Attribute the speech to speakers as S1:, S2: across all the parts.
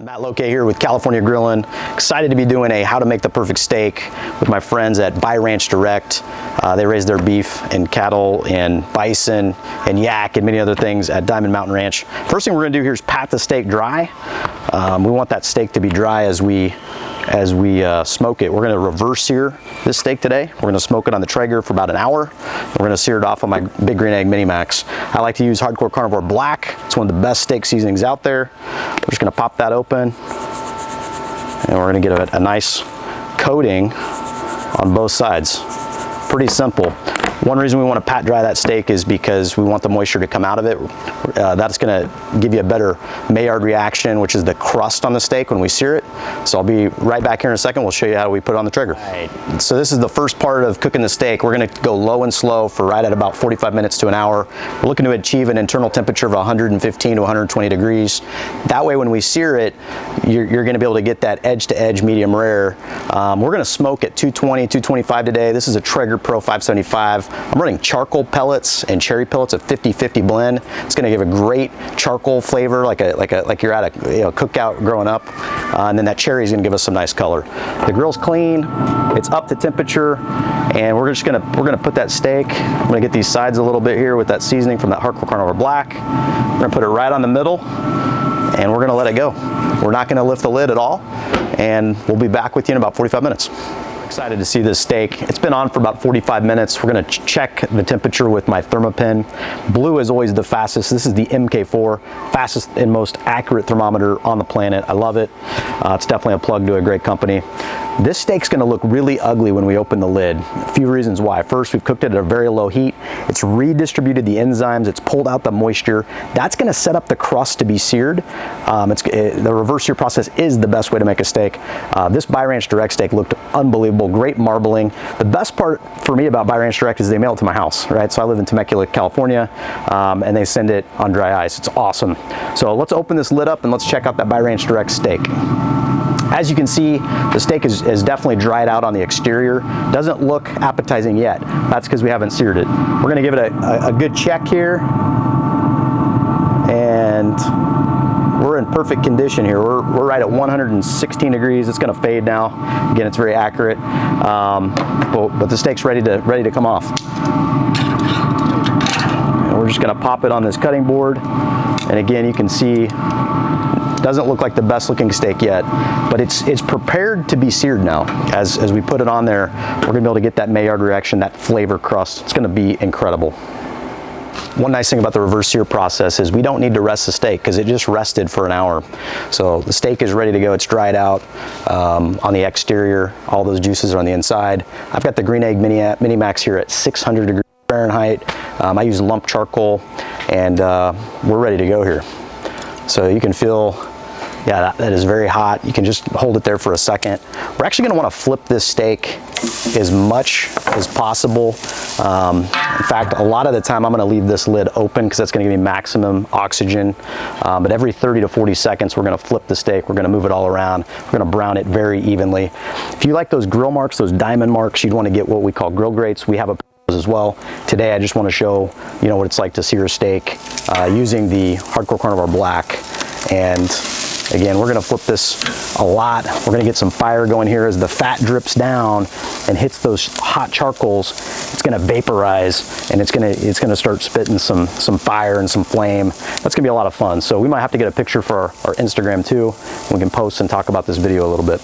S1: Matt Loke here with California Grillin. Excited to be doing a how to make the perfect steak with my friends at Buy Ranch Direct. They raise their beef and cattle and bison and yak and many other things at Diamond Mountain Ranch. First thing we're gonna do here is pat the steak dry. We want that steak to be dry as we smoke it. We're gonna reverse sear this steak today. We're gonna smoke it on the Traeger for about an hour. We're gonna sear it off on my Big Green Egg Mini Max. I like to use Hardcore Carnivore Black. It's one of the best steak seasonings out there. We're just gonna pop that open and we're gonna get a nice coating on both sides. Pretty simple. One reason we want to pat dry that steak is because we want the moisture to come out of it. That's going to give you a better Maillard reaction, which is the crust on the steak when we sear it. So I'll be right back here in a second. We'll show you how we put it on the Traeger. Right. So this is the first part of cooking the steak. We're going to go low and slow for right at about 45 minutes to an hour. We're looking to achieve an internal temperature of 115 to 120 degrees. That way when we sear it, you're going to be able to get that edge to edge medium rare. We're going to smoke at 220, 225 today. This is a Traeger Pro 575. I'm running charcoal pellets and cherry pellets, a 50-50 blend. It's going to give a great charcoal flavor, like you're at a cookout growing up, and then that cherry is going to give us some nice color. The grill's clean, it's up to temperature, and we're gonna put that steak. I'm gonna get these sides a little bit here with that seasoning from that Hardcore Carnivore Black. We're gonna put it right on the middle, and we're gonna let it go. We're not gonna lift the lid at all, and we'll be back with you in about 45 minutes. Excited to see this steak. It's been on for about 45 minutes. We're gonna check the temperature with my thermopin. Blue is always the fastest. This is the MK4, fastest and most accurate thermometer on the planet. I love it. It's definitely a plug to a great company. This steak's gonna look really ugly when we open the lid. A few reasons why. First, we've cooked it at a very low heat. It's redistributed the enzymes. It's pulled out the moisture. That's gonna set up the crust to be seared. The reverse sear process is the best way to make a steak. This Buy Ranch Direct steak looked unbelievable, great marbling. The best part for me about Buy Ranch Direct is they mail it to my house, right? So I live in Temecula, California, and they send it on dry ice. It's awesome. So let's open this lid up and let's check out that Buy Ranch Direct steak. As you can see, the steak is definitely dried out on the exterior. Doesn't look appetizing yet. That's because we haven't seared it. We're gonna give it a good check here. And we're in perfect condition here. We're right at 116 degrees. It's gonna fade now. Again, it's very accurate. But the steak's ready to come off. And we're just gonna pop it on this cutting board. And again, you can see, doesn't look like the best looking steak yet, but it's prepared to be seared now. As we put it on there, we're gonna be able to get that Maillard reaction, that flavor crust. It's gonna be incredible. One nice thing about the reverse sear process is we don't need to rest the steak because it just rested for an hour. So the steak is ready to go. It's dried out on the exterior. All those juices are on the inside. I've got the Green Egg Mini Max here at 600 degrees Fahrenheit. I use lump charcoal, and we're ready to go here. So you can feel, yeah, that is very hot. You can just hold it there for a second. We're actually gonna wanna flip this steak as much as possible. In fact, a lot of the time I'm gonna leave this lid open because that's gonna give me maximum oxygen. But every 30 to 40 seconds, we're gonna flip the steak. We're gonna move it all around. We're gonna brown it very evenly. If you like those grill marks, those diamond marks, you'd wanna get what we call grill grates. We have as well. Today I just want to show what it's like to sear a steak using the Hardcore Carnivore Black. And again, we're going to flip this a lot. We're going to get some fire going here as the fat drips down and hits those hot charcoals. It's going to vaporize, and it's going to start spitting some fire and some flame. That's going to be a lot of fun. So we might have to get a picture for our Instagram too. We can post and talk about this video a little bit.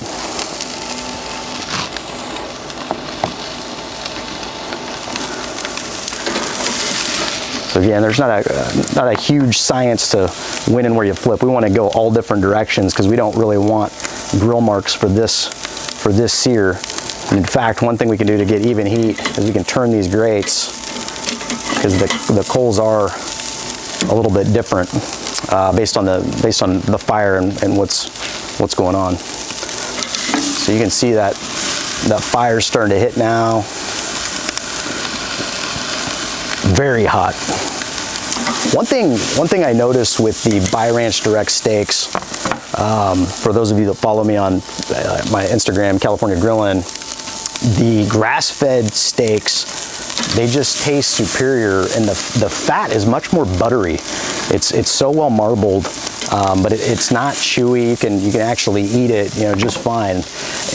S1: So again, there's not a huge science to winning where you flip. We want to go all different directions because we don't really want grill marks for this sear. And in fact, one thing we can do to get even heat is we can turn these grates, because the coals are a little bit different based on the fire and what's going on. So you can see that fire's starting to hit now. Very hot. One thing I noticed with the Buy Ranch Direct steaks, for those of you that follow me on my Instagram, California Grillin, the grass-fed steaks, they just taste superior, and the fat is much more buttery. It's so well marbled but it's not chewy. You can actually eat it, just fine.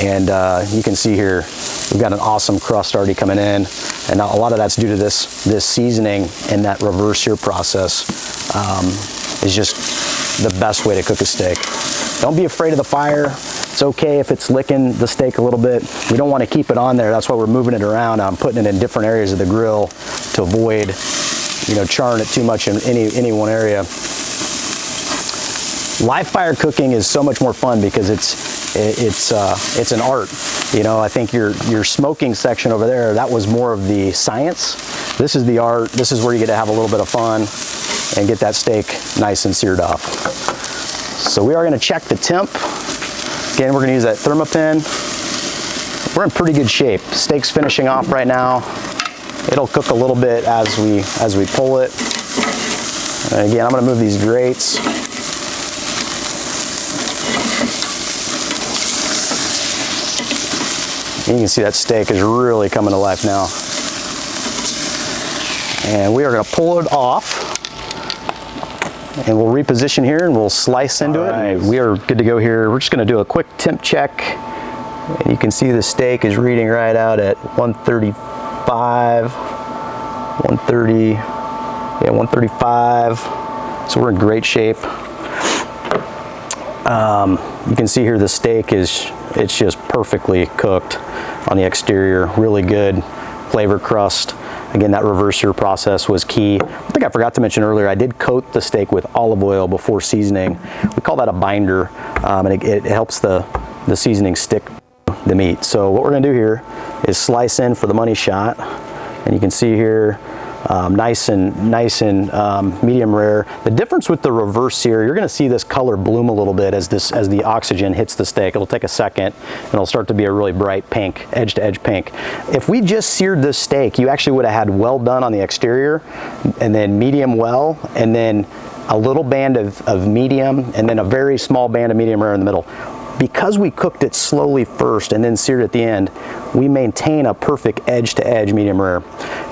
S1: And you can see here, we've got an awesome crust already coming in, and a lot of that's due to this seasoning, and that reverse sear process is just the best way to cook a steak. Don't be afraid of the fire. It's okay if it's licking the steak a little bit. We don't want to keep it on there. That's why we're moving it around. I'm putting it in different areas of the grill to avoid, charring it too much in any one area. Live fire cooking is so much more fun because it's an art. I think your smoking section over there, that was more of the science. This is the art. This is where you get to have a little bit of fun and get that steak nice and seared off. So we are going to check the temp. Again, we're going to use that Thermopin. We're in pretty good shape. Steak's finishing off right now. It'll cook a little bit as we pull it. And again, I'm going to move these grates. You can see that steak is really coming to life now. And we are going to pull it off. And we'll reposition here and we'll slice into it. We are good to go here. We're just going to do a quick temp check. And you can see the steak is reading right out at 135, 130, yeah, 135. So we're in great shape. You can see here the steak it's just perfectly cooked on the exterior. Really good flavor crust. Again, that reverse sear process was key. I think I forgot to mention earlier, I did coat the steak with olive oil before seasoning. We call that a binder, and it helps the seasoning stick to the meat. So what we're gonna do here is slice in for the money shot. And you can see here, nice and medium rare. The difference with the reverse sear, you're going to see this color bloom a little bit as the oxygen hits the steak. It'll take a second and it'll start to be a really bright pink, edge to edge pink. If we just seared this steak, you actually would have had well done on the exterior, and then medium well, and then a little band of medium, and then a very small band of medium rare in the middle. Because we cooked it slowly first and then seared at the end, we maintain a perfect edge-to-edge medium rare.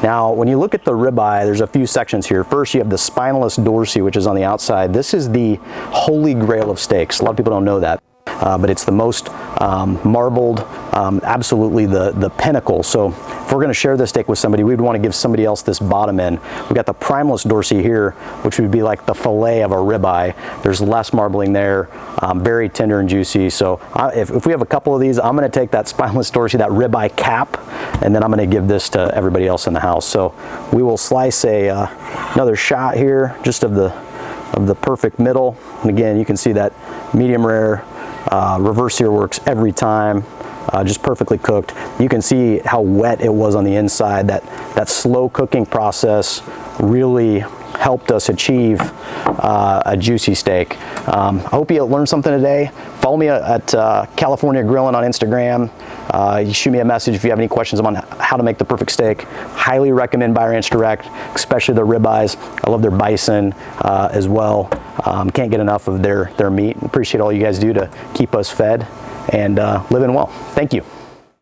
S1: Now, when you look at the ribeye, there's a few sections here. First, you have the spineless dorsey, which is on the outside. This is the holy grail of steaks. A lot of people don't know that. But it's the most marbled, absolutely the pinnacle. So if we're going to share this steak with somebody, we'd want to give somebody else this bottom end. We've got the primeless dorsey here, which would be like the fillet of a ribeye. There's less marbling there, very tender and juicy. So if we have a couple of these, I'm going to take that spineless dorsey, that ribeye cap, and then I'm going to give this to everybody else in the house. So we will slice another shot here, just of the perfect middle. And again, you can see that medium rare. Reverse sear works every time, just perfectly cooked. You can see how wet it was on the inside. That slow cooking process really helped us achieve a juicy steak. I hope you learned something today. Follow me at California Grillin on Instagram. You shoot me a message if you have any questions on how to make the perfect steak. Highly recommend Buy Ranch Direct, especially their ribeyes. I love their bison as well. Can't get enough of their meat. Appreciate all you guys do to keep us fed and living well. Thank you.